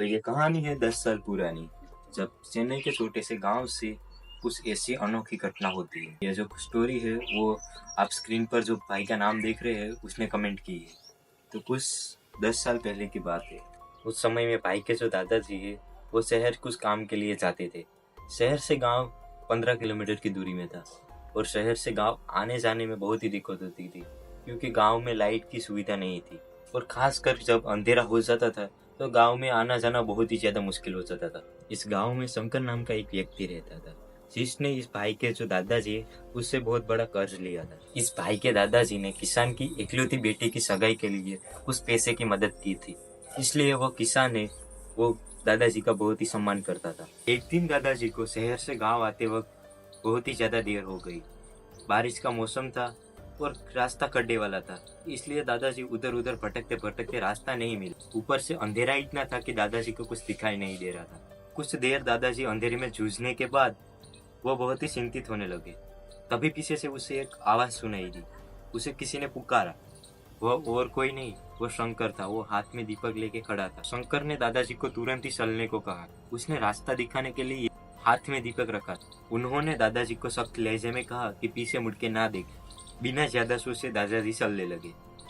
तो ये कहानी है 10 साल पुरानी, जब चेन्नई के छोटे से गांव से कुछ ऐसी अनोखी घटना होती है। ये जो स्टोरी है वो आप स्क्रीन पर जो भाई का नाम देख रहे हैं उसने कमेंट की है। तो कुछ 10 साल पहले की बात है। उस समय में भाई के जो दादाजी है वो शहर कुछ काम के लिए जाते थे। शहर से गांव 15 किलोमीटर की दूरी में था और शहर से गांव आने जाने में बहुत ही दिक्कत होती थी, क्योंकि गांव में लाइट की सुविधा नहीं थी और खासकर जब अंधेरा हो जाता था तो गांव में आना जाना बहुत ही ज्यादा मुश्किल हो जाता था। इस गांव में शंकर नाम का एक व्यक्ति रहता था, जिसने इस भाई के जो दादाजी है उससे बहुत बड़ा कर्ज लिया था। इस भाई के दादाजी ने किसान की इकलौती बेटी की सगाई के लिए उस पैसे की मदद की थी, इसलिए वो किसान है वो दादाजी का बहुत ही सम्मान करता था। एक दिन दादाजी को शहर से गांव आते वक्त बहुत ही ज्यादा देर हो गई। बारिश का मौसम था और रास्ता खड्डे वाला था, इसलिए दादाजी उधर उधर भटकते भटकते रास्ता नहीं मिला। ऊपर से अंधेरा इतना था कि दादाजी को कुछ दिखाई नहीं दे रहा था। कुछ देर दादाजी अंधेरे में जूझने के बाद वो बहुत ही चिंतित होने लगे। तभी पीछे से उसे एक आवाज सुनाई दी। उसे किसी ने पुकारा। वह और कोई नहीं, वो शंकर था। वो हाथ में दीपक लेके खड़ा था। शंकर ने दादाजी को तुरंत ही चलने को कहा। उसने रास्ता दिखाने के लिए हाथ में दीपक रखा। उन्होंने दादाजी को सख्त लहजे में कहा कि पीछे मुड़ के ना देखे। बिना ज्यादा सोचे दादाजी चलने लगे।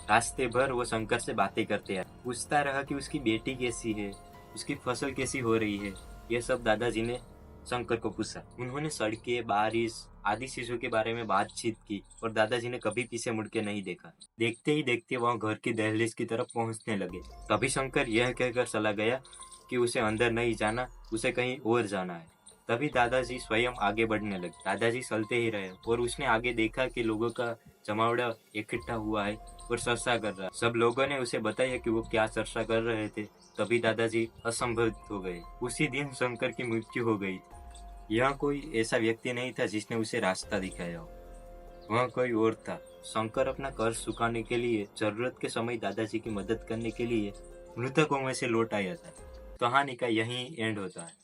रास्ते भर वो शंकर से बातें करते आए, पूछता रहा कि उसकी बेटी कैसी है, उसकी फसल कैसी हो रही है। ये सब दादाजी ने शंकर को पूछा। उन्होंने सड़कें, बारिश आदि चीजों के बारे में बातचीत की और दादाजी ने कभी पीछे मुड़ के नहीं देखा। देखते ही देखते वह घर की दहलीज की तरफ पहुंचने लगे। तभी शंकर यह कहकर चला गया कि उसे अंदर नहीं जाना, उसे कहीं और जाना है। तभी दादाजी स्वयं आगे बढ़ने लगे। दादाजी चलते ही रहे और उसने आगे देखा कि लोगों का जमावड़ा इकट्ठा हुआ है और चर्चा कर रहा है। सब लोगों ने उसे बताया कि वो क्या चर्चा कर रहे थे। तभी दादाजी असंभवित हो गए। उसी दिन शंकर की मृत्यु हो गई थी। यहाँ कोई ऐसा व्यक्ति नहीं था जिसने उसे रास्ता दिखाया हो, वहाँ कोई और था। शंकर अपना कर्ज चुकाने के लिए, जरूरत के समय दादाजी की मदद करने के लिए मृतकों में से लौट आया था। कहानी का यही एंड होता है।